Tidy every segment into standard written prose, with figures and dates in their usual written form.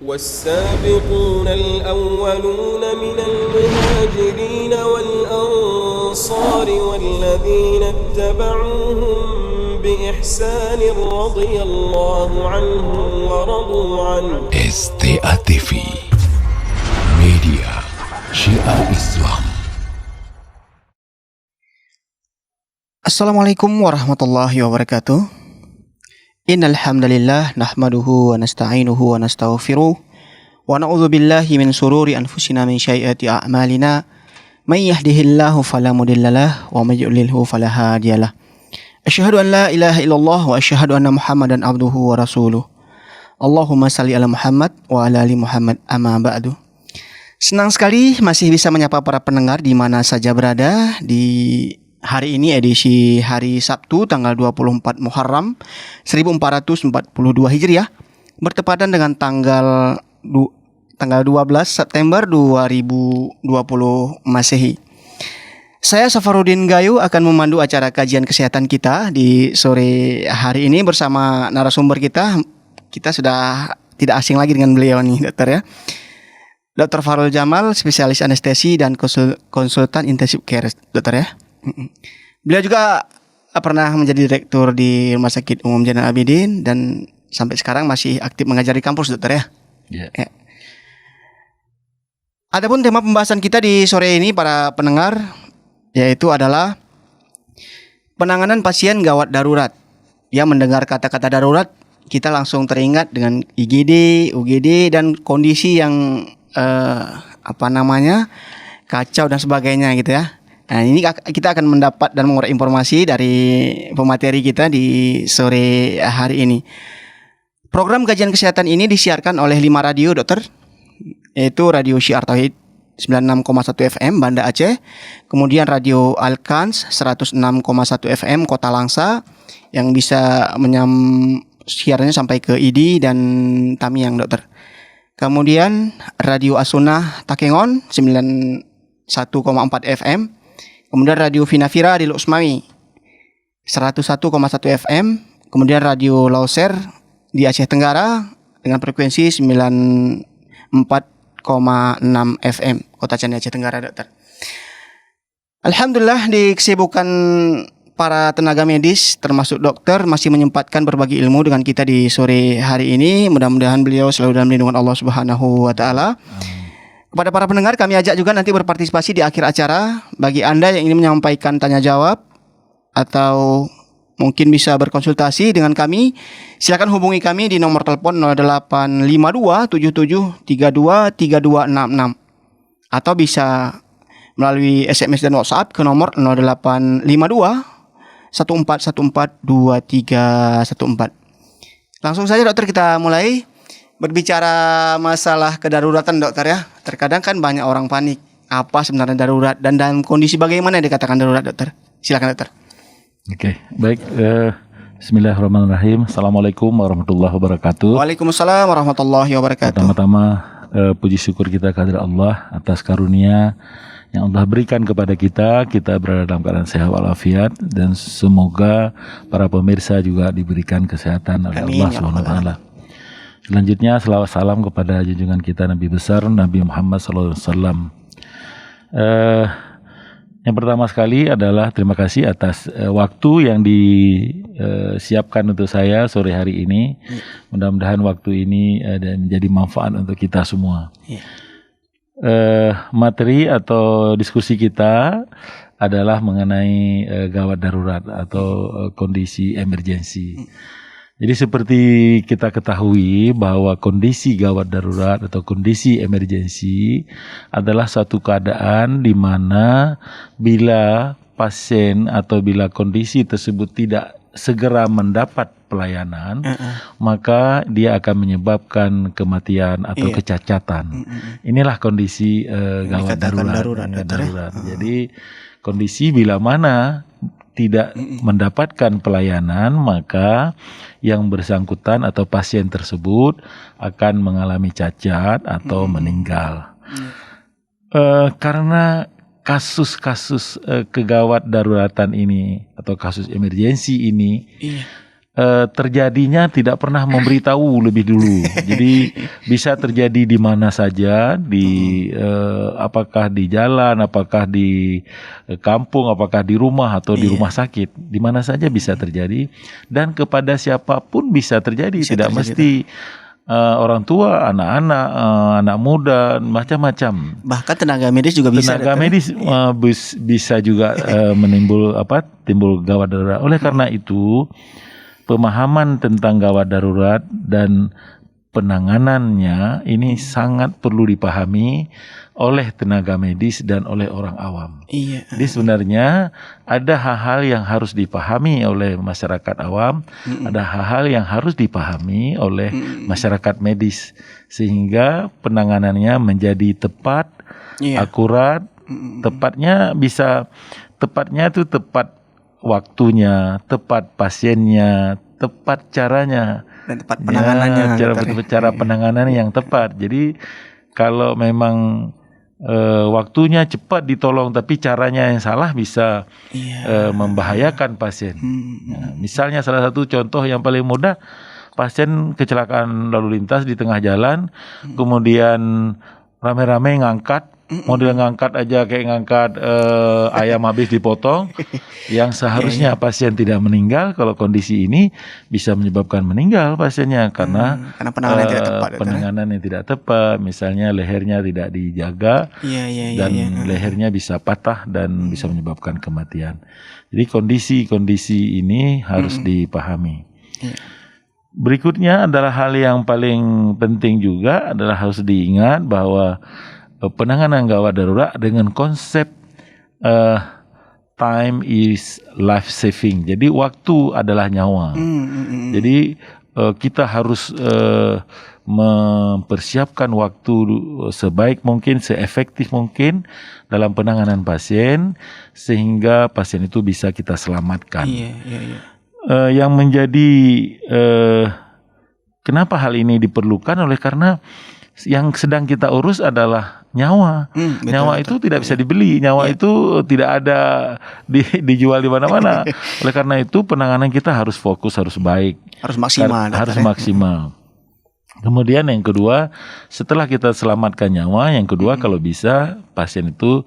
والسابقون الأولون من المهاجرين والأنصار والذين اتبعوهم بإحسان رضي الله عنهم ورضوا عنه. STA TV Media Syiar Islam. Assalamualaikum warahmatullahi wabarakatuh. Innal hamdalillah nahmaduhu wa nasta'inuhu wa nastaghfiruh wa na'udzu billahi min shururi anfusina min sayyiati a'malina may yahdihillahu fala mudhillalah wa may yudlilhu fala hadiyalah. Asyhadu an la ilaha illallah wa asyhadu anna Muhammadan abduhu wa rasuluh. Allahumma shalli ala Muhammad wa ala ali Muhammad amma ba'du. Senang sekali masih bisa menyapa para pendengar di mana saja berada di hari ini, edisi hari Sabtu tanggal 24 Muharram 1442 Hijriah, bertepatan dengan tanggal 12 September 2020 Masehi. Saya Safarudin Gayu akan memandu acara kajian kesehatan kita di sore hari ini bersama narasumber kita. Kita sudah tidak asing lagi dengan beliau nih, dokter ya. Dr. Farul Jamal, spesialis anestesi dan konsultan intensive care, dokter ya. Beliau juga pernah menjadi direktur di Rumah Sakit Umum Zainal Abidin dan sampai sekarang masih aktif mengajar di kampus, dokter ya. Ya. Adapun tema pembahasan kita di sore ini para pendengar yaitu adalah penanganan pasien gawat darurat. Ya, mendengar kata-kata darurat kita langsung teringat dengan IGD, UGD dan kondisi yang kacau dan sebagainya gitu ya. Nah, ini kita akan mendapat dan mengurai informasi dari pemateri kita di sore hari ini. Program kajian kesehatan ini disiarkan oleh 5 radio, dokter, yaitu Radio Syiar Tauhid 96,1 FM Banda Aceh, kemudian Radio Al-Kans 106,1 FM Kota Langsa yang bisa siarnya sampai ke ID dan Tamiang, dokter. Kemudian Radio As-Sunnah Takengon 91,4 FM. Kemudian Radio Vinafira di Luxmawi 101,1 FM. Kemudian Radio Lauser di Aceh Tenggara dengan frekuensi 94,6 FM Kota Candi Aceh Tenggara, dokter. Alhamdulillah di kesibukan para tenaga medis termasuk dokter masih menyempatkan berbagi ilmu dengan kita di sore hari ini. Mudah-mudahan beliau selalu dalam lindungan Allah Subhanahu wa taala. Kepada para pendengar kami ajak juga nanti berpartisipasi di akhir acara. Bagi Anda yang ingin menyampaikan tanya jawab atau mungkin bisa berkonsultasi dengan kami, silakan hubungi kami di nomor telepon 085277323266 atau bisa melalui SMS dan WhatsApp ke nomor 085214142314. Langsung saja, dokter, kita mulai berbicara masalah kedaruratan, dokter ya. Terkadang kan banyak orang panik, apa sebenarnya darurat dan dalam kondisi bagaimana dikatakan darurat, dokter? Silakan, dokter. Oke, baik. Bismillahirrahmanirrahim. Assalamualaikum warahmatullahi wabarakatuh. Waalaikumsalam warahmatullahi wabarakatuh. Pertama-tama puji syukur kita kehadirat Allah atas karunia yang Allah berikan kepada kita. Kita berada dalam keadaan sehat walafiat dan semoga para pemirsa juga diberikan kesehatan oleh Allah SWT. Selanjutnya selawat salam kepada junjungan kita Nabi besar Nabi Muhammad SAW. Yang pertama sekali adalah terima kasih atas waktu yang disiapkan untuk saya sore hari ini. Mudah-mudahan waktu ini menjadi manfaat untuk kita semua. Materi atau diskusi kita adalah mengenai gawat darurat atau kondisi emergensi. Jadi seperti kita ketahui bahwa kondisi gawat darurat atau kondisi emergensi adalah suatu keadaan di mana bila pasien atau bila kondisi tersebut tidak segera mendapat pelayanan, maka dia akan menyebabkan kematian atau kecacatan. Inilah kondisi gawat darurat. Jadi kondisi bila mana tidak mendapatkan pelayanan, maka yang bersangkutan atau pasien tersebut akan mengalami cacat atau meninggal. Karena kasus-kasus kegawat daruratan ini atau kasus emergensi ini terjadinya tidak pernah memberitahu lebih dulu. Jadi bisa terjadi di mana saja, apakah di jalan, apakah di kampung, apakah di rumah atau di rumah sakit, di mana saja bisa terjadi dan kepada siapapun bisa terjadi, tidak mesti orang tua, anak-anak, anak muda, macam-macam. Bahkan tenaga medis juga bisa. Tenaga medis bisa juga timbul gawat darurat. Oleh karena itu, pemahaman tentang gawat darurat dan penanganannya ini sangat perlu dipahami oleh tenaga medis dan oleh orang awam. Iya. Jadi sebenarnya ada hal-hal yang harus dipahami oleh masyarakat awam, ada hal-hal yang harus dipahami oleh masyarakat medis sehingga penanganannya menjadi tepat, akurat, tepatnya itu tepat waktunya, tepat pasiennya, tepat caranya, dan tepat penanganannya. Cara penanganan yang tepat. Jadi kalau memang waktunya cepat ditolong, tapi caranya yang salah bisa membahayakan pasien. Nah, misalnya salah satu contoh yang paling mudah, pasien kecelakaan lalu lintas di tengah jalan, kemudian rame-rame ngangkat. Model ngangkat aja kayak ngangkat ayam habis dipotong, yang seharusnya pasien tidak meninggal, kalau kondisi ini bisa menyebabkan meninggal pasiennya karena penanganan tidak tepat. Penanganan yang tidak tepat, misalnya lehernya tidak dijaga dan lehernya bisa patah dan bisa menyebabkan kematian. Jadi kondisi-kondisi ini harus dipahami. Berikutnya adalah hal yang paling penting juga adalah harus diingat bahwa penanganan gawat darurat dengan konsep time is life saving. Jadi waktu adalah nyawa. Jadi kita harus mempersiapkan waktu sebaik mungkin, seefektif mungkin dalam penanganan pasien sehingga pasien itu bisa kita selamatkan. Yang menjadi kenapa hal ini diperlukan oleh karena yang sedang kita urus adalah nyawa. Nyawa itu tidak bisa dibeli. Nyawa itu tidak ada dijual di mana-mana. Oleh karena itu penanganan kita harus fokus, harus baik, harus maksimal. Harus maksimal. Kemudian yang kedua, setelah kita selamatkan nyawa, yang kedua kalau bisa pasien itu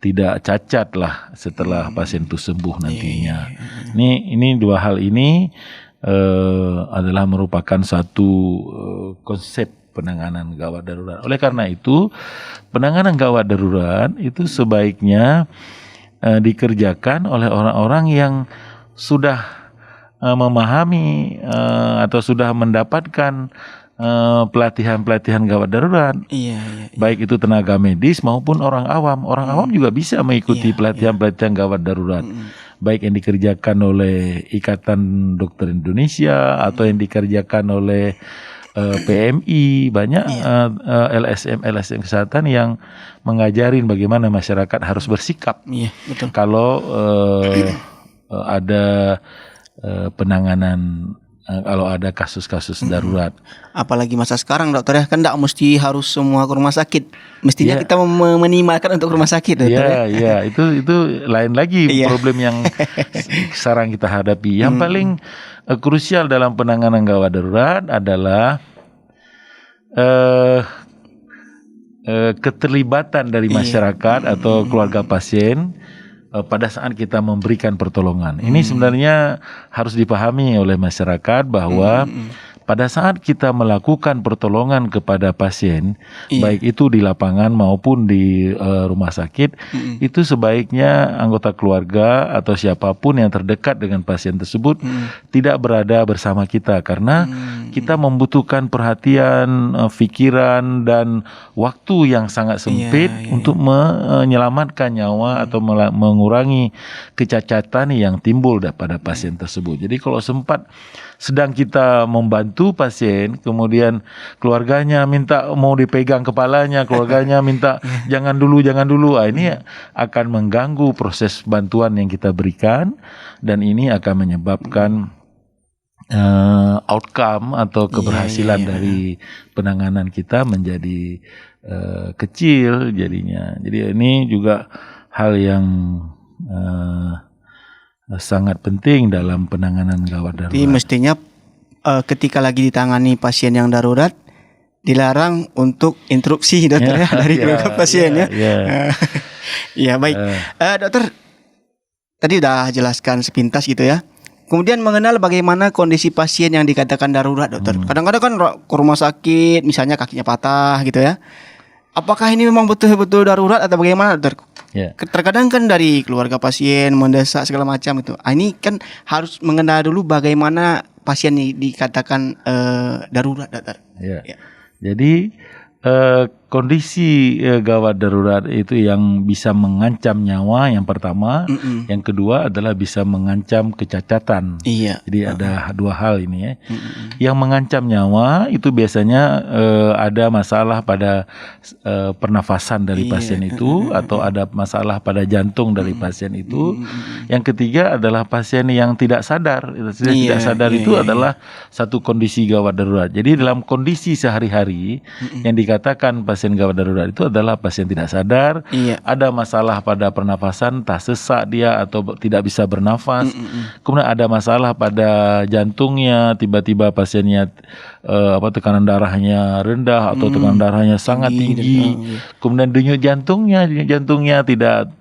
tidak cacat lah setelah pasien itu sembuh nantinya. Ini dua hal ini adalah merupakan satu konsep penanganan gawat darurat. Oleh karena itu, penanganan gawat darurat itu sebaiknya dikerjakan oleh orang-orang yang sudah memahami atau sudah mendapatkan pelatihan-pelatihan gawat darurat. Baik itu tenaga medis maupun orang awam. Orang awam juga bisa mengikuti pelatihan-pelatihan gawat darurat. Baik yang dikerjakan oleh Ikatan Dokter Indonesia atau yang dikerjakan oleh PMI, banyak LSM kesehatan yang mengajarin bagaimana masyarakat harus bersikap kalau ada penanganan, kalau ada kasus-kasus darurat. Apalagi masa sekarang dokter ya, kan tidak mesti harus semua ke rumah sakit. Mestinya kita meminimalkan untuk rumah sakit dokter. Itu lain lagi problem yang sekarang kita hadapi. Yang paling krusial dalam penanganan gawat darurat adalah keterlibatan dari masyarakat atau keluarga pasien pada saat kita memberikan pertolongan. Ini sebenarnya harus dipahami oleh masyarakat bahwa pada saat kita melakukan pertolongan kepada pasien, baik itu di lapangan maupun di rumah sakit, itu sebaiknya anggota keluarga atau siapapun yang terdekat dengan pasien tersebut tidak berada bersama kita, karena kita membutuhkan perhatian, pikiran dan waktu yang sangat sempit untuk menyelamatkan nyawa atau mengurangi kecacatan yang timbul pada pasien tersebut. Jadi kalau sempat sedang kita membantu pasien, kemudian keluarganya minta mau dipegang kepalanya, keluarganya minta jangan dulu, ini akan mengganggu proses bantuan yang kita berikan, dan ini akan menyebabkan outcome atau keberhasilan dari penanganan kita menjadi kecil jadinya. Jadi ini juga hal yang sangat penting dalam penanganan gawat darurat. Jadi mestinya ketika lagi ditangani pasien yang darurat dilarang untuk interupsi dokter ya dari keluarga pasien ya. Ya baik. Dokter tadi udah jelaskan sepintas gitu ya. Kemudian mengenal bagaimana kondisi pasien yang dikatakan darurat, dokter. Kadang-kadang kan ke rumah sakit, misalnya kakinya patah gitu ya. Apakah ini memang betul-betul darurat atau bagaimana, dokter? Ya. Terkadang kan dari keluarga pasien mendesak segala macam itu. Ini kan harus mengenal dulu bagaimana pasien dikatakan darurat, dokter. Ya. Jadi kondisi gawat darurat itu yang bisa mengancam nyawa yang pertama, yang kedua adalah bisa mengancam kecacatan. Iya. Jadi ada dua hal ini ya. Yang mengancam nyawa itu biasanya ada masalah pada pernafasan dari pasien itu atau ada masalah pada jantung dari pasien itu. Yang ketiga adalah pasien yang tidak sadar. Tidak sadar itu adalah satu kondisi gawat darurat. Jadi dalam kondisi sehari-hari yang dikatakan pasien gawat darurat itu adalah pasien tidak sadar, ada masalah pada pernafasan, tak sesak dia atau tidak bisa bernafas. Kemudian ada masalah pada jantungnya, tiba-tiba pasiennya tekanan darahnya rendah atau tekanan darahnya sangat tinggi. Kemudian denyut jantungnya tidak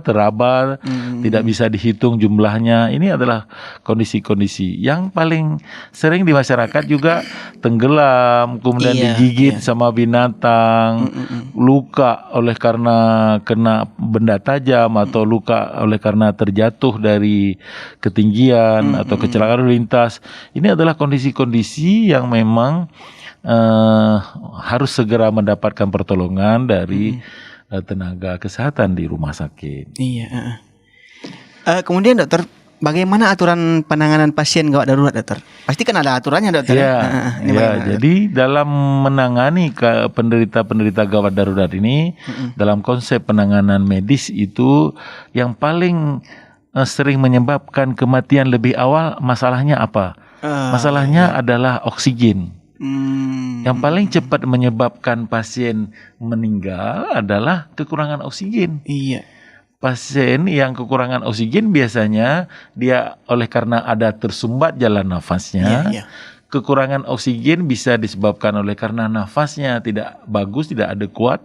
teraba, tidak bisa dihitung jumlahnya. Ini adalah kondisi-kondisi yang paling sering di masyarakat juga tenggelam, kemudian digigit sama binatang, luka oleh karena kena benda tajam atau luka oleh karena terjatuh dari ketinggian atau kecelakaan lalu lintas. Ini adalah kondisi-kondisi yang memang harus segera mendapatkan pertolongan dari tenaga kesehatan di rumah sakit. Iya. Kemudian dokter, bagaimana aturan penanganan pasien gawat darurat, dokter? Pasti kan ada aturannya, dokter. Jadi dalam menangani penderita-penderita gawat darurat ini, dalam konsep penanganan medis itu yang paling sering menyebabkan kematian lebih awal, masalahnya apa? Masalahnya adalah oksigen. Yang paling cepat menyebabkan pasien meninggal adalah kekurangan oksigen. Iya. Pasien yang kekurangan oksigen biasanya dia oleh karena ada tersumbat jalan nafasnya. Kekurangan oksigen bisa disebabkan oleh karena nafasnya tidak bagus, tidak adekuat.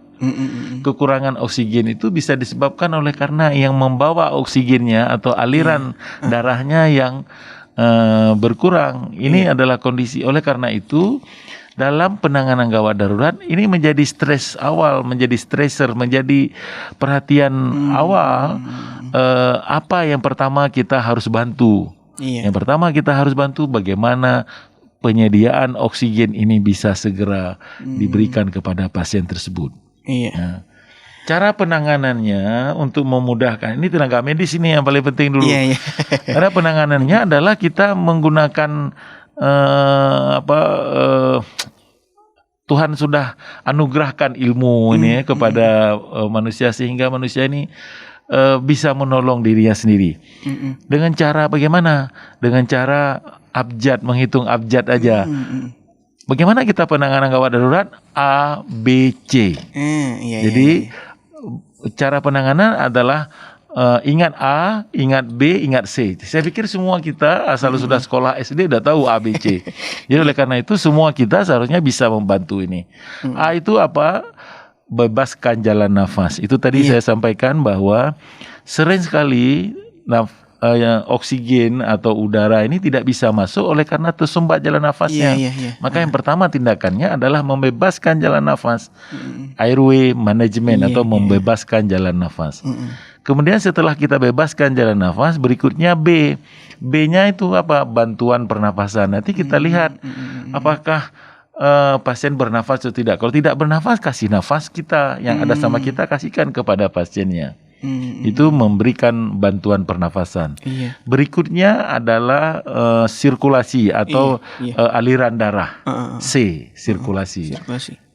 Kekurangan oksigen itu bisa disebabkan oleh karena yang membawa oksigennya atau aliran darahnya yang berkurang. Ini adalah kondisi. Oleh karena itu dalam penanganan gawat darurat ini menjadi stres awal, menjadi stresor, menjadi perhatian awal. Apa yang pertama kita harus bantu? Yang pertama kita harus bantu bagaimana penyediaan oksigen ini bisa segera diberikan kepada pasien tersebut. Nah, cara penanganannya untuk memudahkan, ini tenaga medis ini yang paling penting dulu. Karena penanganannya adalah kita menggunakan Tuhan sudah anugerahkan ilmu ini kepada manusia sehingga manusia ini bisa menolong dirinya sendiri. Dengan cara bagaimana? Dengan cara abjad, menghitung abjad aja. Bagaimana kita penanganan gawat darurat? A, B, C. Jadi cara penanganan adalah ingat A, ingat B, ingat C. Saya pikir semua kita asal sudah sekolah SD udah tahu A, B, C. Jadi oleh karena itu semua kita seharusnya bisa membantu ini. A itu apa? Bebaskan jalan nafas. Itu tadi saya sampaikan bahwa sering sekali oksigen atau udara ini tidak bisa masuk oleh karena tersumbat jalan nafasnya. Maka yang pertama tindakannya adalah membebaskan jalan nafas. Airway management atau membebaskan jalan nafas. Kemudian setelah kita bebaskan jalan nafas, berikutnya B. B-nya itu apa? Bantuan pernafasan. Nanti kita lihat apakah pasien bernafas atau tidak. Kalau tidak bernafas, kasih nafas kita yang ada sama kita, kasihkan kepada pasiennya. Itu memberikan bantuan pernafasan. Berikutnya adalah sirkulasi atau aliran darah. C, sirkulasi.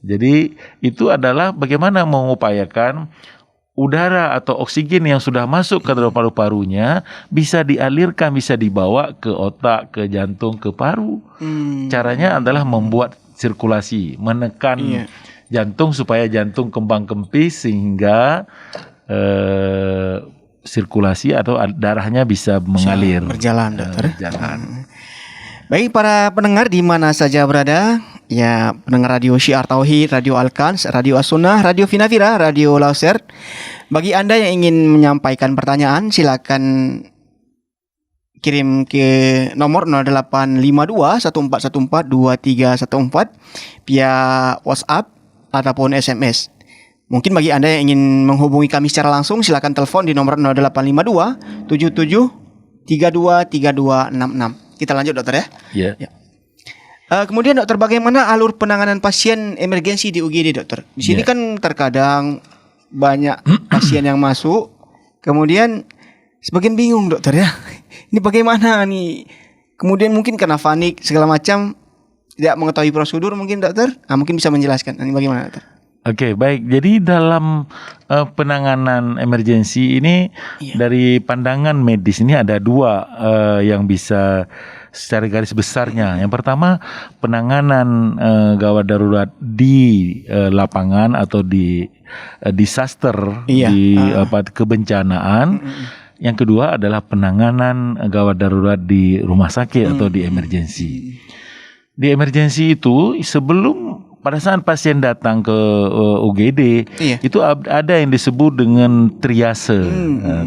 Jadi itu adalah bagaimana mengupayakan udara atau oksigen yang sudah masuk ke dalam paru-parunya bisa dialirkan, bisa dibawa ke otak, ke jantung, ke paru. Caranya adalah membuat sirkulasi, menekan jantung supaya jantung kembang kempis sehingga sirkulasi atau darahnya bisa mengalir. Berjalan, dokter. Berjalan. Baik para pendengar di mana saja berada, ya pendengar Radio Syiar Tauhid, Radio Al-Kans, Radio As-Sunnah, Radio Finavira, Radio Lauser. Bagi Anda yang ingin menyampaikan pertanyaan, silakan kirim ke nomor 0852 1414 2314 via WhatsApp ataupun SMS. Mungkin bagi Anda yang ingin menghubungi kami secara langsung, silakan telepon di nomor 0852 77 32 3266. Kita lanjut dokter ya. Iya. Ya. Kemudian dokter, bagaimana alur penanganan pasien emergensi di UGD dokter? Di sini kan terkadang banyak pasien yang masuk, kemudian sebagian bingung dokter ya. Ini bagaimana nih? Kemudian mungkin karena panik segala macam, tidak mengetahui prosedur mungkin dokter. Mungkin bisa menjelaskan. Ini bagaimana dokter? Oke, baik. Jadi dalam penanganan emergensi ini dari pandangan medis ini ada dua yang bisa secara garis besarnya. Yang pertama, penanganan gawat darurat di lapangan atau di disaster, di kebencanaan. Yang kedua adalah penanganan gawat darurat di rumah sakit atau di emergensi. Di emergensi itu sebelum pada saat pasien datang ke UGD, itu ada yang disebut dengan triase.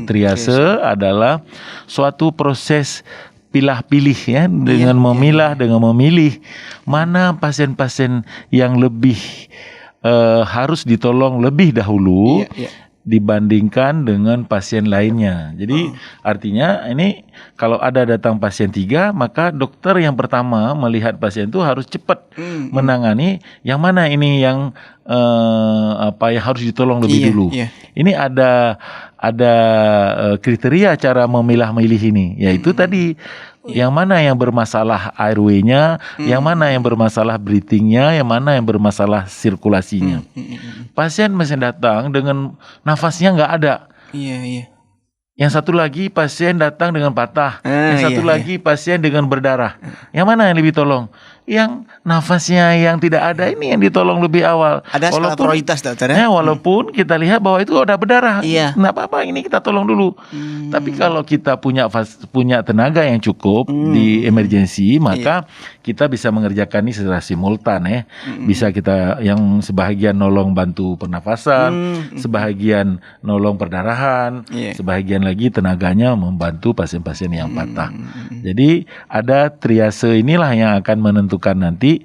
Triase adalah suatu proses pilah-pilih ya, dengan memilah, dengan memilih mana pasien-pasien yang lebih harus ditolong lebih dahulu dibandingkan dengan pasien lainnya. Jadi artinya ini kalau ada datang pasien 3, maka dokter yang pertama melihat pasien itu harus cepat menangani yang mana ini yang yang harus ditolong lebih dulu. Ini ada kriteria cara memilah-milih ini, yaitu tadi yang mana yang bermasalah airway-nya, yang mana yang bermasalah breathing-nya, yang mana yang bermasalah sirkulasinya. Pasien masih datang dengan nafasnya nggak ada. Yang satu lagi pasien datang dengan patah. Yang satu lagi pasien dengan berdarah. Yang mana yang lebih tolong? Yang nafasnya yang tidak ada ini yang ditolong lebih awal. Ada skala prioritas dokter ya? Walaupun kita lihat bahwa itu udah berdarah. Nggak apa-apa, ini kita tolong dulu. Tapi kalau kita punya tenaga yang cukup di emergensi, maka kita bisa mengerjakan ini secara simultan ya. Bisa kita yang sebahagian nolong bantu pernafasan, sebahagian nolong perdarahan, sebahagian lagi tenaganya membantu pasien-pasien yang patah. Jadi ada triase inilah yang akan menentukan nanti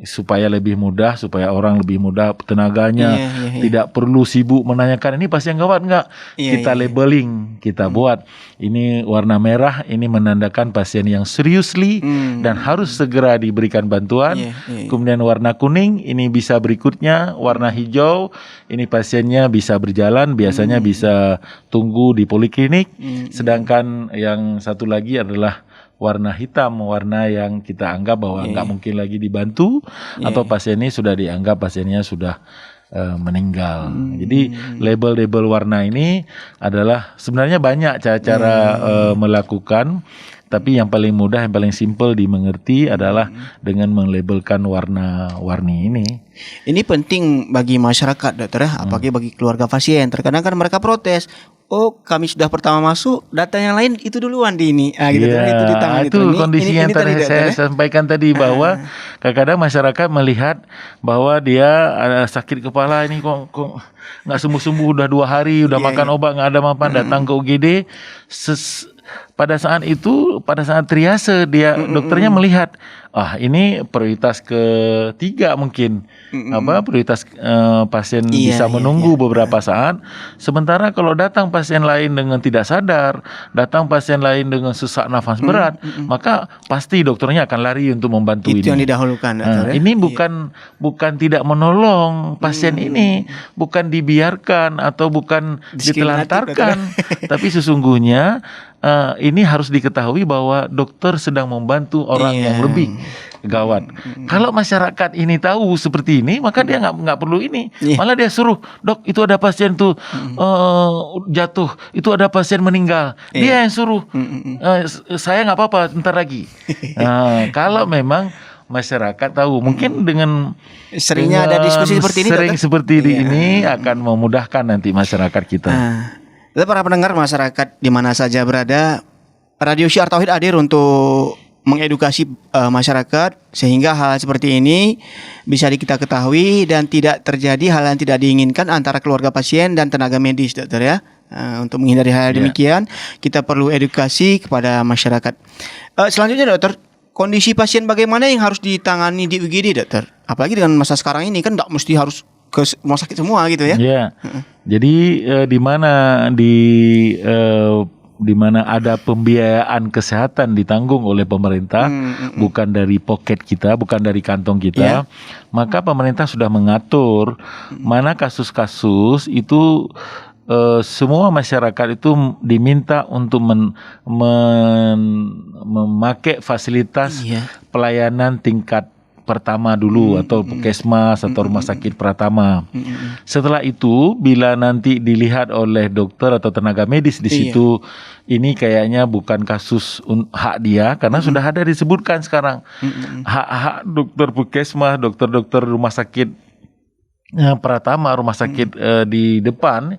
supaya lebih mudah, supaya orang lebih mudah tenaganya, tidak perlu sibuk menanyakan ini pasien gawat enggak. Kita labeling, kita buat ini warna merah, ini menandakan pasien yang seriously dan harus segera diberikan bantuan. Kemudian warna kuning, ini bisa berikutnya, warna hijau, ini pasiennya bisa berjalan, biasanya bisa tunggu di poliklinik. Sedangkan yang satu lagi adalah warna hitam, warna yang kita anggap bahwa nggak mungkin lagi dibantu, atau pasien ini sudah dianggap pasiennya sudah meninggal. Jadi label-label warna ini adalah sebenarnya banyak cara-cara melakukan, tapi yang paling mudah, yang paling simpel dimengerti adalah dengan melabelkan warna-warni ini. Ini penting bagi masyarakat dokter ya, apalagi bagi keluarga pasien. Terkadang kan mereka protes, kami sudah pertama masuk, data yang lain itu duluan di ini. Gitu, itu di tangan itu kondisi yang tadi saya sampaikan tadi, bahwa kadang-kadang masyarakat melihat bahwa dia ada sakit kepala, ini kok nggak sembuh-sembuh, udah 2 hari, udah makan obat nggak ada mapan, datang ke UGD. Pada saat itu, pada saat triase, dokternya melihat, ini prioritas ketiga mungkin, prioritas pasien bisa menunggu beberapa saat. Sementara kalau datang pasien lain dengan tidak sadar, datang pasien lain dengan sesak nafas berat, maka pasti dokternya akan lari untuk membantu itu ini. Yang didahulukan. Ini bukan tidak menolong pasien ini, bukan dibiarkan atau bukan ditelantarkan, tapi sesungguhnya ini harus diketahui bahwa dokter sedang membantu orang yang lebih gawat. Kalau masyarakat ini tahu seperti ini, maka dia nggak perlu ini. Malah dia suruh, dok itu ada pasien tuh jatuh, itu ada pasien meninggal. Dia yang suruh, saya nggak apa-apa, bentar lagi. Kalau memang masyarakat tahu, mungkin dengan seringnya ada diskusi seperti ini, sering seperti ini akan memudahkan nanti masyarakat kita. Para pendengar masyarakat di mana saja berada, Radio Syiar Tauhid hadir untuk mengedukasi masyarakat sehingga hal seperti ini bisa kita ketahui dan tidak terjadi hal yang tidak diinginkan antara keluarga pasien dan tenaga medis, dokter ya. Untuk menghindari hal demikian, kita perlu edukasi kepada masyarakat. Selanjutnya, dokter, kondisi pasien bagaimana yang harus ditangani di UGD, dokter? Apalagi dengan masa sekarang ini kan tidak mesti harus ke rumah sakit semua gitu ya. Ya. Jadi di mana ada pembiayaan kesehatan ditanggung oleh pemerintah, bukan dari pocket kita, bukan dari kantong kita, maka pemerintah sudah mengatur mana kasus-kasus itu semua masyarakat itu diminta untuk memakai fasilitas pelayanan tingkat pertama dulu atau puskesmas atau rumah sakit pratama. Setelah itu bila nanti dilihat oleh dokter atau tenaga medis di situ ini kayaknya bukan kasus hak dia karena sudah ada disebutkan sekarang hak dokter puskesmas, dokter rumah sakit Pratama, rumah sakit di depan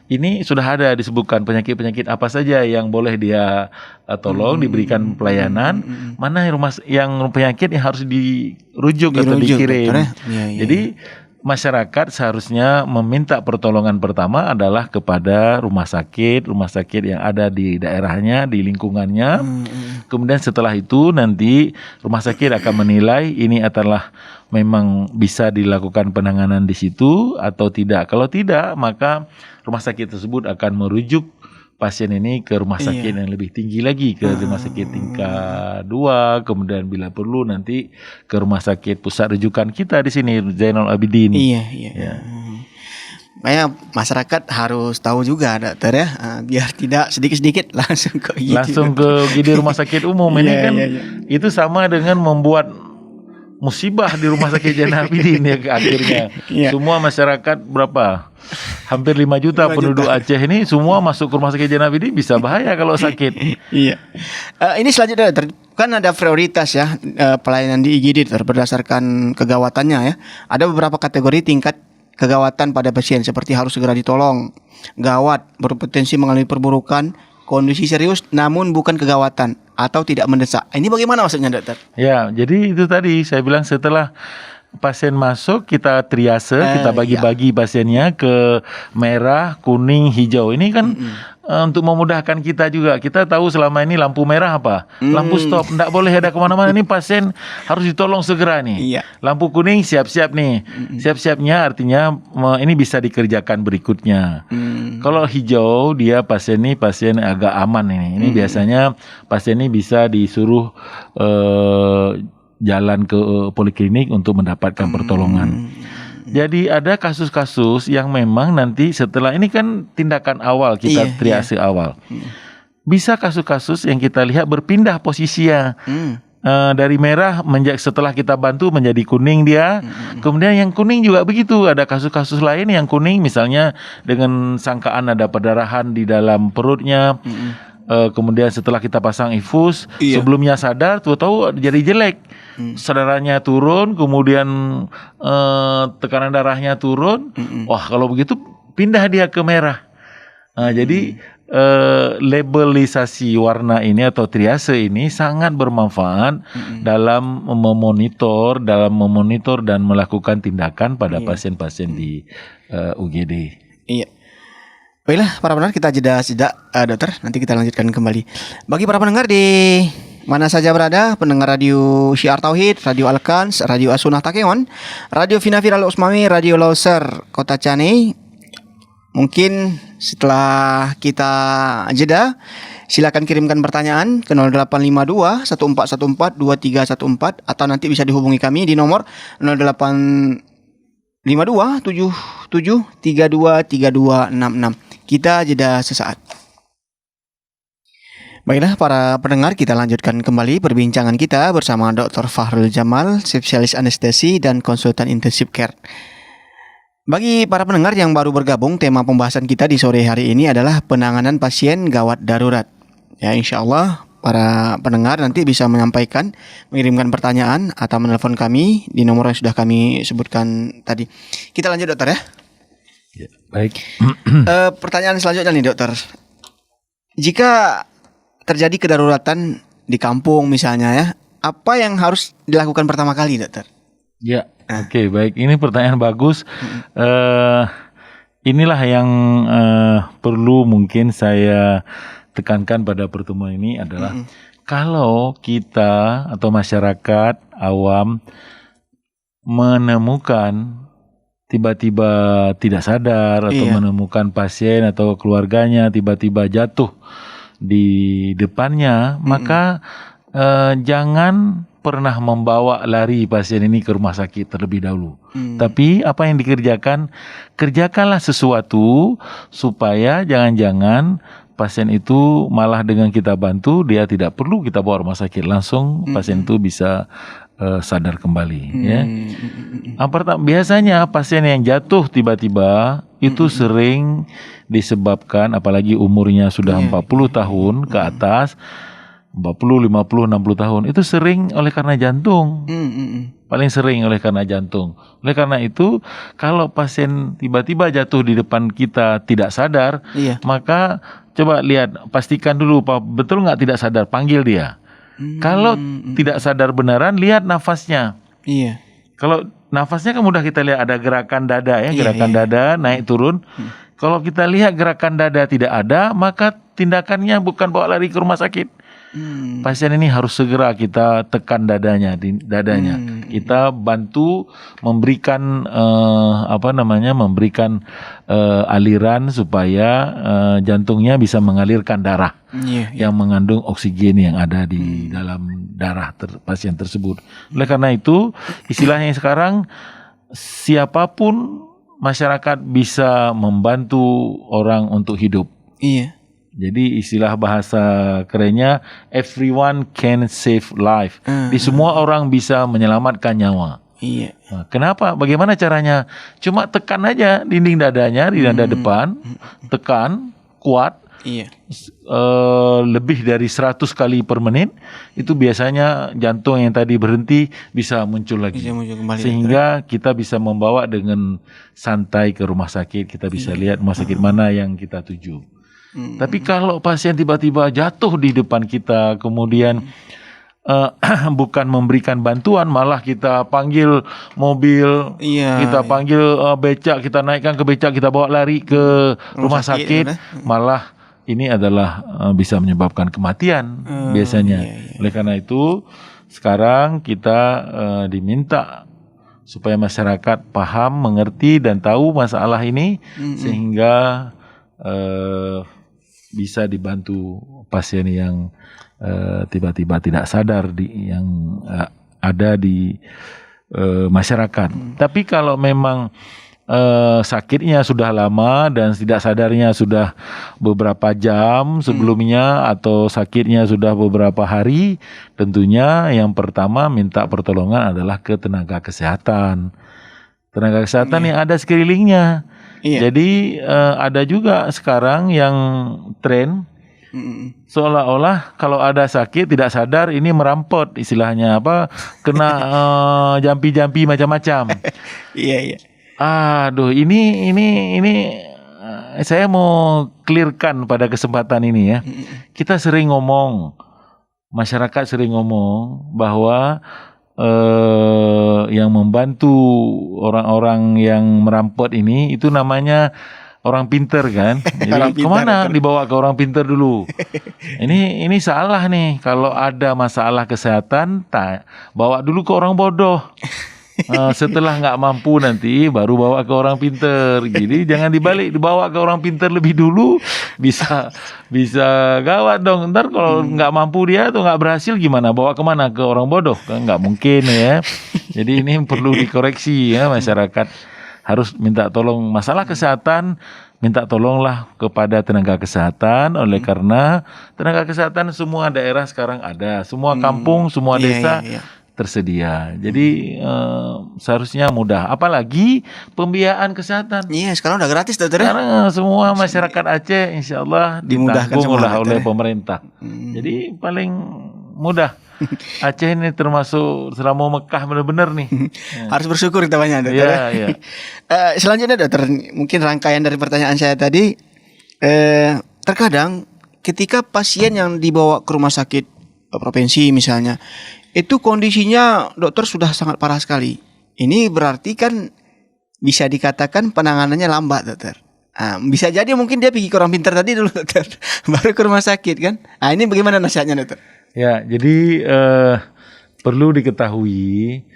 ini sudah ada disebutkan penyakit-penyakit apa saja yang boleh dia tolong diberikan pelayanan, mana yang penyakit yang harus dirujuk atau dikirim. Jadi masyarakat seharusnya meminta pertolongan pertama adalah kepada rumah sakit yang ada di daerahnya, di lingkungannya. Kemudian setelah itu nanti rumah sakit akan menilai ini adalah memang bisa dilakukan penanganan di situ atau tidak. Kalau tidak, maka rumah sakit tersebut akan merujuk pasien ini ke rumah sakit yang lebih tinggi lagi, ke rumah sakit tingkat 2, kemudian bila perlu nanti ke rumah sakit pusat rujukan kita di sini, Zainal Abidin. Iya. Makanya masyarakat harus tahu juga, dokter ya, biar tidak sedikit-sedikit langsung ke UGD rumah sakit umum. Ini kan itu sama dengan membuat musibah di rumah sakit Zainal Abidin ya akhirnya. Semua masyarakat berapa? Hampir 5 juta penduduk Aceh ini semua masuk ke rumah sakit Zainal Abidin, bisa bahaya kalau sakit. Ini selanjutnya kan ada prioritas ya pelayanan di IGD berdasarkan kegawatannya ya. Ada beberapa kategori tingkat kegawatan pada pasien seperti harus segera ditolong, gawat, berpotensi mengalami perburukan, kondisi serius namun bukan kegawatan atau tidak mendesak. Ini bagaimana maksudnya, dokter? Ya, jadi itu tadi saya bilang setelah pasien masuk kita triase, kita bagi-bagi pasiennya ke merah, kuning, hijau. Ini kan untuk memudahkan kita juga. Kita tahu selama ini lampu merah apa? Lampu stop, tidak boleh ada kemana-mana. Ini pasien harus ditolong segera nih. Lampu kuning siap-siap nih. Siap-siapnya artinya ini bisa dikerjakan berikutnya. Kalau hijau dia pasien agak aman ini. Ini biasanya pasien ini bisa disuruh jalan ke poliklinik untuk mendapatkan pertolongan. Jadi ada kasus-kasus yang memang nanti setelah ini kan tindakan awal kita triase awal. Bisa kasus-kasus yang kita lihat berpindah posisinya. Dari merah setelah kita bantu menjadi kuning dia. Kemudian yang kuning juga begitu. Ada kasus-kasus lain yang kuning misalnya dengan sangkaan ada perdarahan di dalam perutnya. Kemudian setelah kita pasang infus, sebelumnya sadar, tahu jadi jelek. Saudaranya turun, kemudian tekanan darahnya turun. Wah, kalau begitu pindah dia ke merah. Jadi labelisasi warna ini atau triase ini sangat bermanfaat dalam memonitor dan melakukan tindakan pada pasien-pasien di UGD. Baiklah, para pendengar, kita jeda dokter, nanti kita lanjutkan kembali. Bagi para pendengar di mana saja berada, pendengar Radio Syiar Tauhid, Radio Al-Kans, Radio As-Sunnah Takengon, Radio Finafir Al-Usmami, Radio Lauser Kota Cane. Mungkin setelah kita jeda, silakan kirimkan pertanyaan ke 0852 1414 2314 atau nanti bisa dihubungi kami di nomor 0852 77323266. Kita jeda sesaat. Baiklah para pendengar, kita lanjutkan kembali perbincangan kita bersama Dr. Fahrul Jamal, spesialis anestesi dan konsultan intensive care. Bagi para pendengar yang baru bergabung, tema pembahasan kita di sore hari ini adalah penanganan pasien gawat darurat. Ya, insya Allah para pendengar nanti bisa mengirimkan pertanyaan atau menelpon kami di nomor yang sudah kami sebutkan tadi. Kita lanjut, dokter ya. Ya, baik. Pertanyaan selanjutnya nih dokter. Jika terjadi kedaruratan di kampung misalnya ya, apa yang harus dilakukan pertama kali dokter? Ya, oke, baik. Ini pertanyaan bagus. Inilah yang perlu mungkin saya tekankan pada pertemuan ini adalah kalau kita atau masyarakat awam menemukan tiba-tiba tidak sadar atau menemukan pasien atau keluarganya tiba-tiba jatuh di depannya, maka jangan pernah membawa lari pasien ini ke rumah sakit terlebih dahulu. Tapi apa yang dikerjakan, kerjakanlah sesuatu supaya jangan-jangan pasien itu malah dengan kita bantu, dia tidak perlu kita bawa rumah sakit, langsung pasien itu bisa sadar kembali. Ya. Biasanya pasien yang jatuh tiba-tiba itu sering disebabkan, apalagi umurnya sudah 40 tahun ke atas, 40, 50, 60 tahun, itu sering oleh karena jantung. Paling sering oleh karena jantung. Oleh karena itu, kalau pasien tiba-tiba jatuh di depan kita tidak sadar, maka coba lihat, pastikan dulu betul nggak tidak sadar, panggil dia. Kalau tidak sadar beneran, lihat nafasnya. Kalau nafasnya kan mudah kita lihat, ada gerakan dada ya, gerakan dada naik turun. Kalau kita lihat gerakan dada tidak ada, maka tindakannya bukan bawa lari ke rumah sakit. Pasien ini harus segera kita tekan dadanya. Kita bantu memberikan memberikan aliran supaya jantungnya bisa mengalirkan darah yang mengandung oksigen yang ada di dalam darah pasien tersebut. Oleh karena itu, istilahnya sekarang siapapun masyarakat bisa membantu orang untuk hidup. Jadi istilah bahasa kerennya, everyone can save life. Di semua orang bisa menyelamatkan nyawa. Nah, kenapa? Bagaimana caranya? Cuma tekan aja dinding dadanya, di dada depan, tekan kuat. Lebih dari 100 kali per menit, itu biasanya jantung yang tadi berhenti bisa muncul lagi. Sehingga kita bisa membawa dengan santai ke rumah sakit. Kita bisa lihat rumah sakit mana yang kita tuju. Tapi kalau pasien tiba-tiba jatuh di depan kita, kemudian bukan memberikan bantuan, malah kita panggil mobil, kita panggil becak, kita naikkan ke becak, kita bawa lari ke rumah sakit, malah ini adalah bisa menyebabkan kematian biasanya. Oleh karena itu, sekarang kita diminta supaya masyarakat paham, mengerti dan tahu masalah ini, sehingga bisa dibantu pasien yang tiba-tiba tidak sadar yang ada di masyarakat. Tapi kalau memang sakitnya sudah lama dan tidak sadarnya sudah beberapa jam sebelumnya atau sakitnya sudah beberapa hari, tentunya yang pertama minta pertolongan adalah ke tenaga kesehatan. Tenaga kesehatan yang ada sekelilingnya. Jadi ada juga sekarang yang tren seolah-olah kalau ada sakit tidak sadar ini merampot, istilahnya kena jampi-jampi macam-macam. Aduh, ini saya mau clearkan pada kesempatan ini ya. Kita sering ngomong, masyarakat sering ngomong bahwa yang membantu orang-orang yang merampot ini itu namanya orang pinter kan. Jadi kemana dibawa ke orang pinter dulu? Ini salah nih. Kalau ada masalah kesehatan, bawa dulu ke orang bodoh. Setelah nggak mampu nanti baru bawa ke orang pinter. Jadi jangan dibalik, dibawa ke orang pinter lebih dulu, bisa gawat dong. Ntar kalau nggak mampu dia atau nggak berhasil gimana? Bawa kemana? Ke orang bodoh? Kan nggak mungkin ya. Jadi ini perlu dikoreksi ya, masyarakat harus minta tolong masalah kesehatan. Minta tolonglah kepada tenaga kesehatan, oleh karena tenaga kesehatan semua daerah sekarang ada, semua kampung, semua desa tersedia. Jadi seharusnya mudah. Apalagi pembiayaan kesehatan. Sekarang udah gratis dokter. Karena semua masyarakat Aceh insya Allah dimudahkan oleh pemerintah. Jadi paling mudah. Aceh ini termasuk selama Mekah benar-benar nih. Harus bersyukur kita banyak, dokter. Iya, iya. Selanjutnya, dokter, mungkin rangkaian dari pertanyaan saya tadi. Terkadang ketika pasien yang dibawa ke rumah sakit provinsi misalnya, itu kondisinya dokter sudah sangat parah sekali. Ini berarti kan bisa dikatakan penanganannya lambat, dokter. Bisa jadi mungkin dia pergi ke orang pintar tadi dulu, dokter, baru ke rumah sakit kan. Ini bagaimana nasihatnya, dokter? Ya, jadi perlu diketahui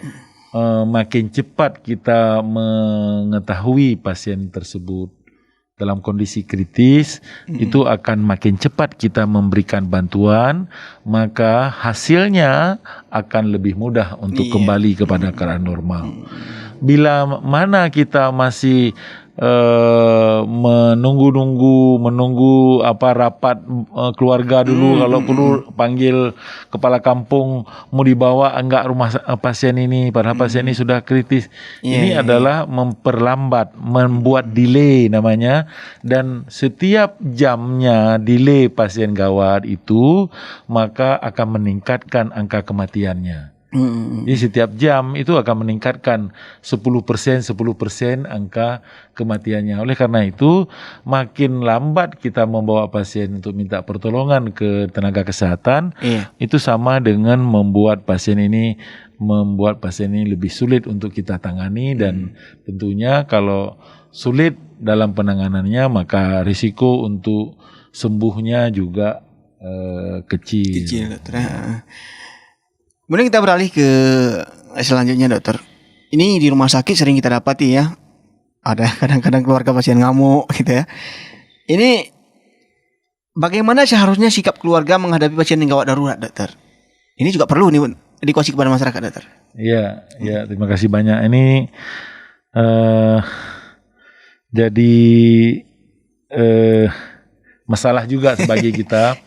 makin cepat kita mengetahui pasien tersebut dalam kondisi kritis, itu akan makin cepat kita memberikan bantuan, maka hasilnya akan lebih mudah untuk kembali kepada keadaan normal. Bila mana kita masih menunggu rapat keluarga dulu, kalau perlu panggil kepala kampung mau dibawa enggak rumah pasien ini, padahal pasien ini sudah kritis. Ini adalah memperlambat, membuat delay namanya, dan setiap jamnya delay pasien gawat itu maka akan meningkatkan angka kematiannya. Jadi setiap jam itu akan meningkatkan 10% angka kematiannya. Oleh karena itu, makin lambat kita membawa pasien untuk minta pertolongan ke tenaga kesehatan, itu sama dengan membuat pasien ini lebih sulit untuk kita tangani, dan tentunya kalau sulit dalam penanganannya maka risiko untuk sembuhnya juga kecil. Dokter. Kemudian kita beralih ke selanjutnya, dokter. Ini di rumah sakit sering kita dapati ya, ada kadang-kadang keluarga pasien ngamuk gitu ya. Ini bagaimana seharusnya sikap keluarga menghadapi pasien yang gawat darurat, dokter? Ini juga perlu nih edukasi kepada masyarakat, dokter. Iya, terima kasih banyak. Ini jadi masalah juga bagi kita.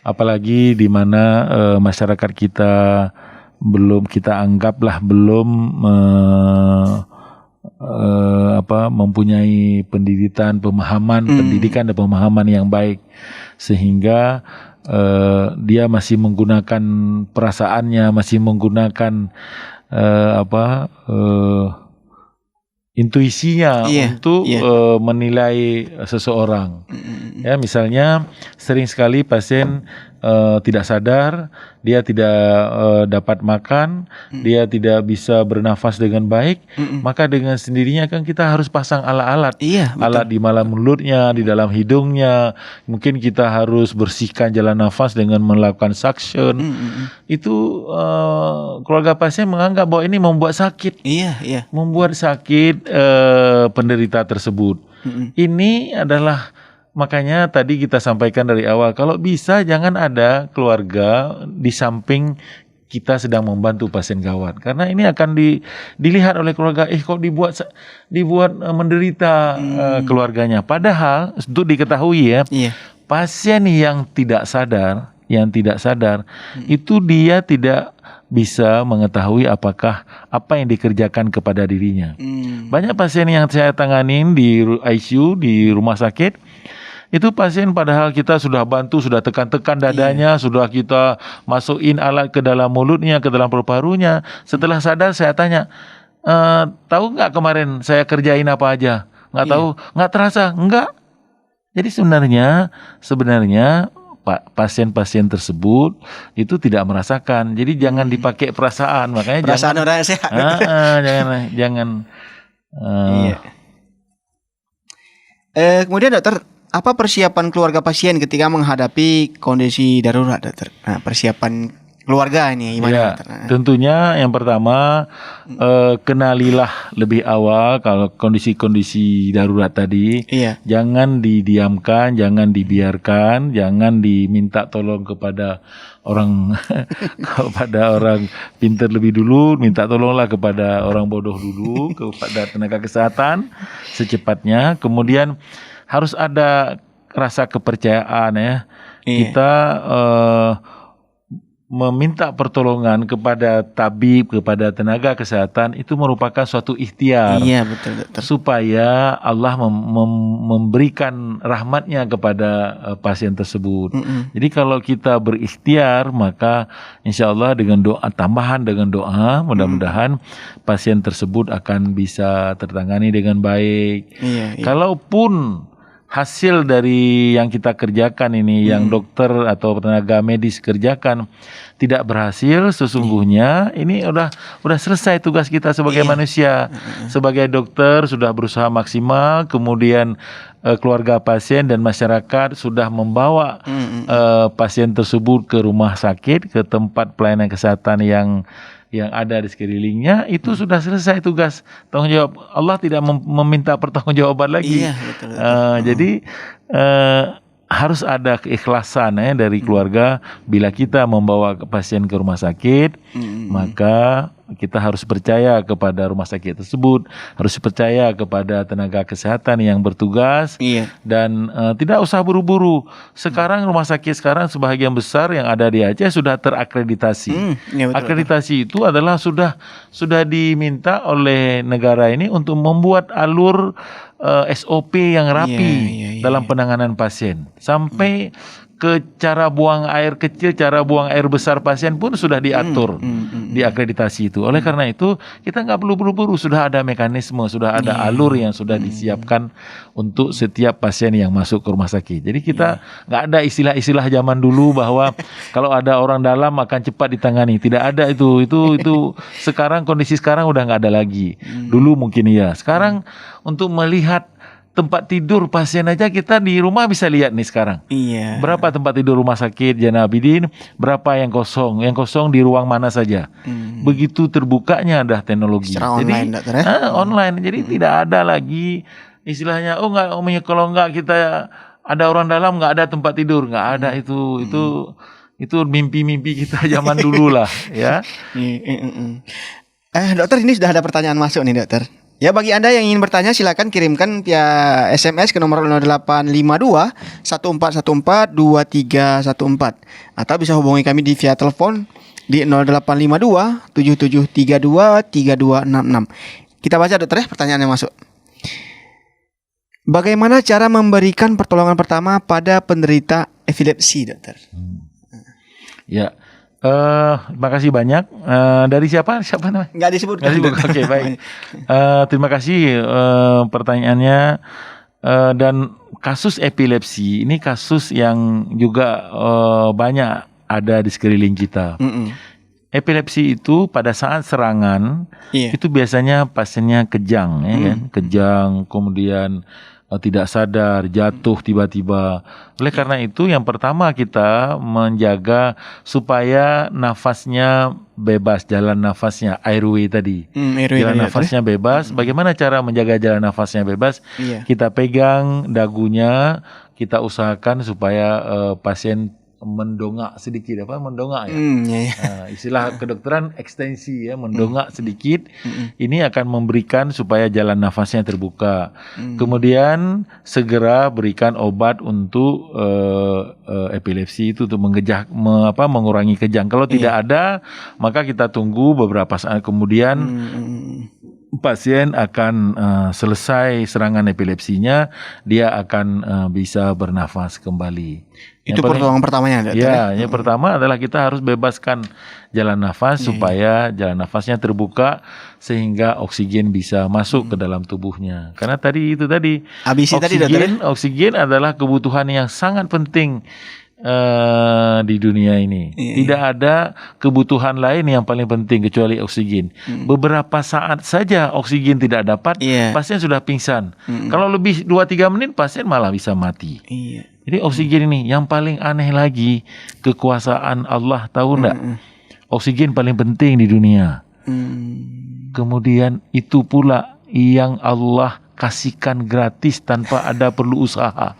Apalagi di mana masyarakat kita belum mempunyai pendidikan dan pemahaman yang baik, sehingga dia masih menggunakan perasaannya, masih menggunakan intuisinya untuk menilai seseorang. Ya, misalnya sering sekali pasien tidak sadar, dia tidak dapat makan, dia tidak bisa bernafas dengan baik, maka dengan sendirinya kan kita harus pasang alat-alat, alat di dalam mulutnya, di dalam hidungnya, mungkin kita harus bersihkan jalan nafas dengan melakukan suction. Itu keluarga pasien menganggap bahwa ini membuat sakit, membuat sakit penderita tersebut. Ini adalah, makanya tadi kita sampaikan dari awal, kalau bisa jangan ada keluarga di samping kita sedang membantu pasien gawat, karena ini akan dilihat oleh keluarga, kok dibuat menderita keluarganya. Padahal untuk diketahui ya, pasien yang tidak sadar itu dia tidak bisa mengetahui apa yang dikerjakan kepada dirinya. Banyak pasien yang saya tanganin di ICU, di rumah sakit, itu pasien padahal kita sudah bantu, sudah tekan-tekan dadanya, sudah kita masukin alat ke dalam mulutnya, ke dalam paru-parunya. Setelah sadar saya tanya, tahu nggak kemarin saya kerjain apa aja? Nggak tahu, nggak terasa, nggak. Jadi sebenarnya pasien-pasien tersebut itu tidak merasakan. Jadi jangan dipakai perasaan. Makanya perasaan orang yang sehat. Jangan. Kemudian, dokter, apa persiapan keluarga pasien ketika menghadapi kondisi darurat, dokter? Persiapan keluarga ini gimana, dokter? Tentunya yang pertama, kenalilah lebih awal kalau kondisi-kondisi darurat tadi. Jangan didiamkan, jangan dibiarkan, jangan diminta tolong kepada orang kepada orang pintar lebih dulu, minta tolonglah kepada orang bodoh dulu, kepada tenaga kesehatan secepatnya. Kemudian harus ada rasa kepercayaan ya. Kita meminta pertolongan kepada tabib, kepada tenaga kesehatan itu merupakan suatu ikhtiar. Iya, betul, dokter. Supaya Allah memberikan rahmatnya kepada pasien tersebut. Jadi kalau kita berikhtiar, maka insya Allah dengan doa tambahan, dengan doa, mudah-mudahan pasien tersebut akan bisa tertangani dengan baik. Iya. Kalaupun hasil dari yang kita kerjakan ini, yang dokter atau tenaga medis kerjakan tidak berhasil, sesungguhnya ini udah selesai tugas kita sebagai manusia. Sebagai dokter sudah berusaha maksimal, kemudian keluarga pasien dan masyarakat sudah membawa pasien tersebut ke rumah sakit, ke tempat pelayanan kesehatan yang ada di sekelilingnya, itu sudah selesai tugas. Tanggung jawab Allah tidak meminta pertanggungjawaban lagi. Iya, betul. Jadi harus ada keikhlasan dari keluarga. Bila kita membawa pasien ke rumah sakit, maka kita harus percaya kepada rumah sakit tersebut, harus percaya kepada tenaga kesehatan yang bertugas, dan tidak usah buru-buru. Sekarang rumah sakit sekarang sebagian besar yang ada di Aceh sudah terakreditasi. Akreditasi itu adalah sudah diminta oleh negara ini untuk membuat alur SOP yang rapi dalam penanganan pasien. Sampai ke cara buang air kecil, cara buang air besar pasien pun sudah diatur di akreditasi itu. Oleh karena itu kita nggak perlu buru-buru, sudah ada mekanisme, sudah ada alur yang sudah disiapkan untuk setiap pasien yang masuk ke rumah sakit. Jadi kita nggak ada istilah-istilah zaman dulu bahwa kalau ada orang dalam akan cepat ditangani. Tidak ada itu sekarang, kondisi sekarang udah nggak ada lagi. Dulu mungkin iya. Sekarang untuk melihat tempat tidur pasien aja kita di rumah bisa lihat nih sekarang. Iya. Berapa tempat tidur rumah sakit Zainal Abidin, berapa yang kosong di ruang mana saja. Begitu terbukanya ada teknologi. Secara online, dokter, ya? Online. Jadi tidak ada lagi istilahnya kalau nggak kita ada orang dalam nggak ada tempat tidur, nggak ada itu mimpi-mimpi kita zaman dulu lah ya. Dokter, ini sudah ada pertanyaan masuk nih, dokter. Ya, bagi Anda yang ingin bertanya silakan kirimkan via SMS ke nomor 0852 1414 2314 atau bisa hubungi kami di via telepon di 0852 7732 3266. Kita baca, dokter, pertanyaan yang masuk. Bagaimana cara memberikan pertolongan pertama pada penderita epilepsi, dokter? Ya. Terima kasih banyak. Dari siapa namanya? Nggak disebutkan. Oke, baik. Terima kasih pertanyaannya. Dan kasus epilepsi ini kasus yang juga banyak ada di sekeliling kita. Epilepsi itu pada saat serangan itu biasanya pasiennya kejang, kan? Kejang, kemudian tidak sadar, jatuh tiba-tiba. Oleh karena itu yang pertama kita menjaga supaya nafasnya bebas, jalan nafasnya, airway tadi. Jalan nafasnya bebas. Bagaimana cara menjaga jalan nafasnya bebas? Kita pegang dagunya, kita usahakan supaya pasien mendongak sedikit, mendongak ya. Istilah kedokteran ekstensi ya, mendongak sedikit. Ini akan memberikan supaya jalan nafasnya terbuka. Kemudian segera berikan obat untuk epilepsi itu untuk mengurangi kejang. Kalau tidak ada, maka kita tunggu beberapa saat kemudian pasien akan selesai serangan epilepsinya, dia akan bisa bernafas kembali. Itu pertolongan pertamanya, dokter? Ya, yang pertama adalah kita harus bebaskan jalan nafas supaya jalan nafasnya terbuka sehingga oksigen bisa masuk ke dalam tubuhnya. Karena tadi oksigen adalah kebutuhan yang sangat penting di dunia ini. Tidak ada kebutuhan lain yang paling penting kecuali oksigen. Beberapa saat saja oksigen tidak dapat, pasien sudah pingsan. Kalau lebih 2-3 menit pasien malah bisa mati. Jadi oksigen ini yang paling aneh lagi, kekuasaan Allah, tahu enggak? Oksigen paling penting di dunia. Kemudian itu pula yang Allah kasihkan gratis tanpa ada perlu usaha.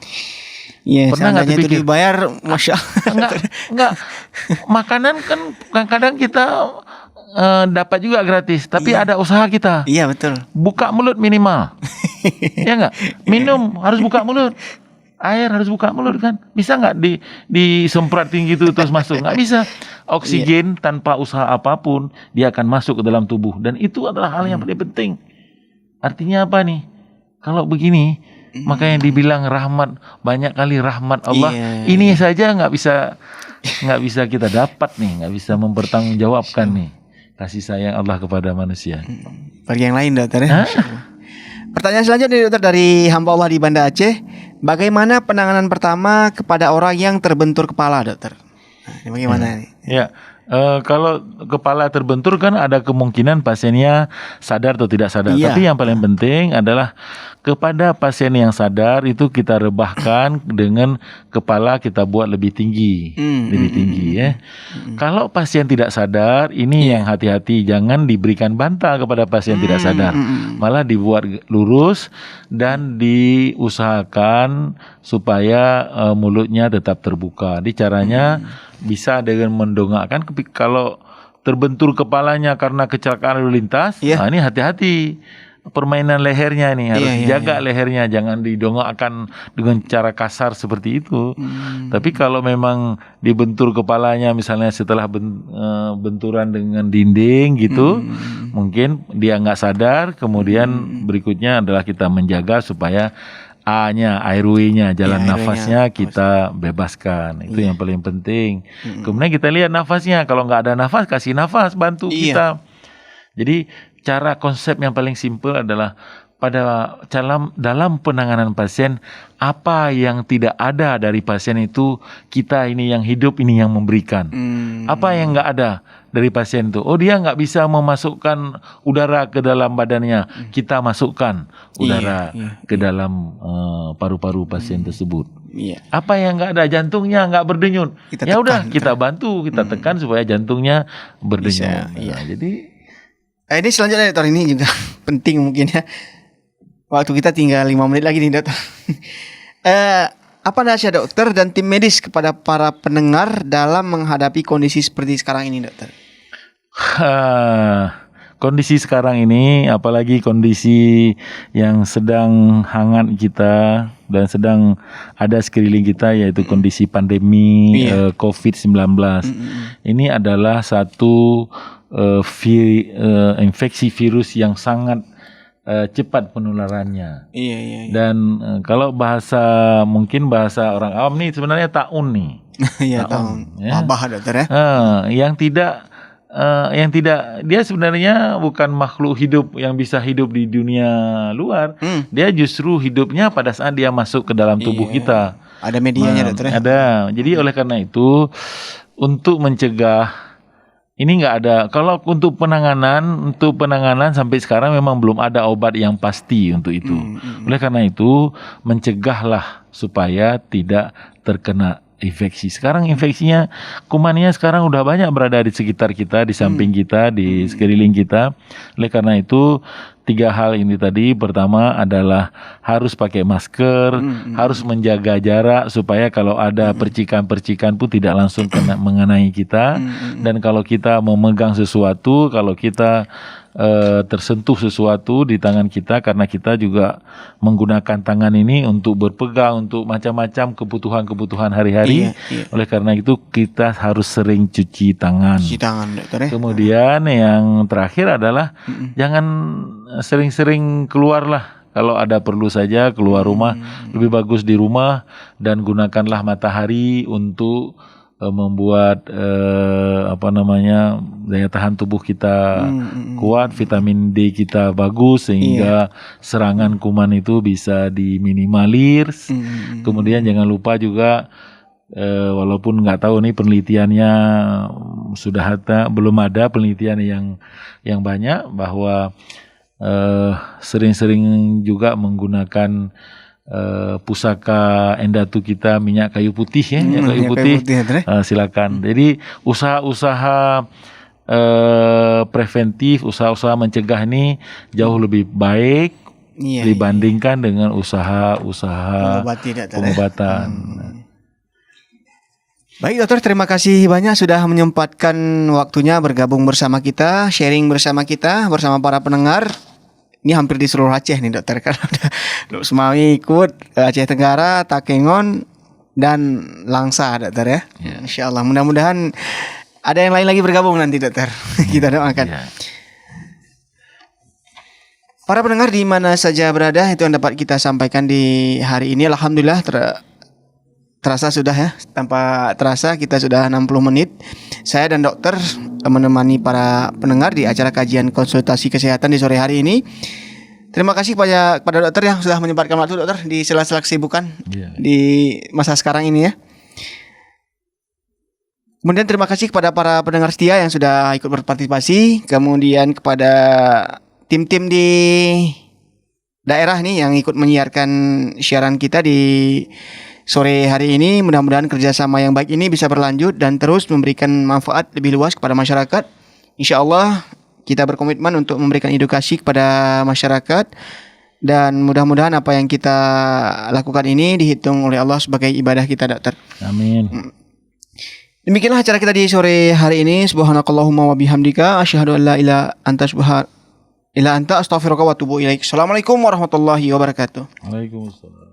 Pernah nggak terpikir? Dibayar, masya Allah. Enggak. Makanan kan kadang-kadang kita dapat juga gratis, tapi ada usaha kita. Iya, betul. Buka mulut minimal. Ya enggak? Minum harus buka mulut. Air harus buka mulut kan? Bisa nggak disemprot tinggi itu terus masuk? Nggak bisa. Oksigen tanpa usaha apapun dia akan masuk ke dalam tubuh, dan itu adalah hal yang paling penting. Artinya apa nih? Kalau begini, makanya dibilang rahmat, banyak kali rahmat Allah. Ini saja nggak bisa kita dapat nih, nggak bisa mempertanggungjawabkan nih kasih sayang Allah kepada manusia. Bagi yang lain dokter ya. Pertanyaan selanjutnya dokter dari hamba Allah di Banda Aceh. Bagaimana penanganan pertama kepada orang yang terbentur kepala dokter? Nah, ini bagaimana nih? Ya, kalau kepala terbentur kan ada kemungkinan pasiennya sadar atau tidak sadar. Tapi yang paling penting adalah kepada pasien yang sadar itu kita rebahkan dengan kepala kita buat lebih tinggi, ya. Kalau pasien tidak sadar, ini yang hati-hati, jangan diberikan bantal kepada pasien tidak sadar, malah dibuat lurus dan diusahakan supaya mulutnya tetap terbuka. Di caranya bisa dengan mendongakkan. Kalau terbentur kepalanya karena kecelakaan lalu lintas, nah ini hati-hati. Permainan lehernya nih harus dijaga lehernya, jangan didongakkan dengan cara kasar seperti itu. Tapi kalau memang dibentur kepalanya misalnya setelah benturan dengan dinding gitu, mungkin dia nggak sadar, kemudian berikutnya adalah kita menjaga supaya airway-nya, jalan nafasnya kita bebaskan. Itu yang paling penting. Kemudian kita lihat nafasnya, kalau nggak ada nafas, kasih nafas, bantu kita. Jadi cara konsep yang paling simpel adalah dalam penanganan pasien, apa yang tidak ada dari pasien itu kita ini yang hidup ini yang memberikan. Apa yang nggak ada dari pasien itu? Oh, dia nggak bisa memasukkan udara ke dalam badannya, kita masukkan udara ke dalam paru-paru pasien tersebut. Apa yang nggak ada, jantungnya nggak berdenyut, ya udah kita bantu, kita tekan supaya jantungnya berdenyut. Jadi ini selanjutnya dokter, ini juga penting mungkin ya. Waktu kita tinggal 5 menit lagi nih dokter. Apa nasihat dokter dan tim medis kepada para pendengar dalam menghadapi kondisi seperti sekarang ini dokter? Kondisi sekarang ini, apalagi kondisi yang sedang hangat kita dan sedang ada sekeliling kita, yaitu kondisi pandemi COVID-19. Ini adalah satu infeksi virus yang sangat cepat penularannya. Dan kalau mungkin bahasa orang awam nih sebenarnya taun nih. Taun. Wabah dokter ya. Yang tidak, dia sebenarnya bukan makhluk hidup yang bisa hidup di dunia luar. Dia justru hidupnya pada saat dia masuk ke dalam tubuh kita. Ada medianya dokter ya? Ada. Jadi oleh karena itu, untuk mencegah ini nggak ada. Kalau untuk penanganan sampai sekarang memang belum ada obat yang pasti untuk itu. Oleh karena itu, mencegahlah supaya tidak terkena infeksi. Sekarang infeksinya, kumannya sekarang udah banyak berada di sekitar kita, di samping kita, di sekeliling kita. Oleh karena itu, 3 hal ini tadi. Pertama adalah harus pakai masker, harus menjaga jarak supaya kalau ada percikan-percikan pun tidak langsung mengenai kita. Dan kalau kita memegang sesuatu, kalau kita tersentuh sesuatu di tangan kita, karena kita juga menggunakan tangan ini untuk berpegang untuk macam-macam kebutuhan hari-hari. Oleh karena itu kita harus sering cuci tangan. Dokter ya. Kemudian yang terakhir adalah jangan sering-sering keluar lah. Kalau ada perlu saja keluar rumah, lebih bagus di rumah, dan gunakanlah matahari untuk membuat daya tahan tubuh kita kuat, vitamin D kita bagus, sehingga serangan kuman itu bisa diminimalir. Kemudian jangan lupa juga, walaupun nggak tahu nih penelitiannya belum ada penelitian yang banyak, bahwa sering-sering juga menggunakan pusaka endatu kita, minyak kayu putih ya, minyak kayu putih silakan. Jadi usaha-usaha preventif, usaha-usaha mencegah ini jauh lebih baik dibandingkan dengan usaha-usaha pengobatan. Baik dokter, terima kasih banyak sudah menyempatkan waktunya bergabung bersama kita, sharing bersama kita, bersama para pendengar. ini hampir di seluruh Aceh nih dokter. Kalau Luk Semawi ikut, Aceh Tenggara, Takengon, dan Langsa dokter ya. Insya Allah mudah-mudahan ada yang lain lagi bergabung nanti dokter. Kita doakan. Para pendengar di mana saja berada, itu yang dapat kita sampaikan di hari ini. Alhamdulillah terasa sudah ya, tanpa terasa kita sudah 60 menit. Saya dan dokter menemani para pendengar di acara kajian konsultasi kesehatan di sore hari ini. Terima kasih kepada dokter yang sudah menyempatkan waktu dokter di sela-sela kesibukan di masa sekarang ini ya. Kemudian terima kasih kepada para pendengar setia yang sudah ikut berpartisipasi. Kemudian kepada tim-tim di daerah nih yang ikut menyiarkan siaran kita di sore hari ini. Mudah-mudahan kerjasama yang baik ini bisa berlanjut dan terus memberikan manfaat lebih luas kepada masyarakat. Insya Allah kita berkomitmen untuk memberikan edukasi kepada masyarakat. Dan mudah-mudahan apa yang kita lakukan ini dihitung oleh Allah sebagai ibadah kita dokter. Amin. Demikianlah acara kita di sore hari ini. Subhanakallahumma wa bihamdika asyhadu an la ilaha illa anta astaghfiruka wa atubu ilaik. Assalamualaikum warahmatullahi wabarakatuh. Waalaikumsalam.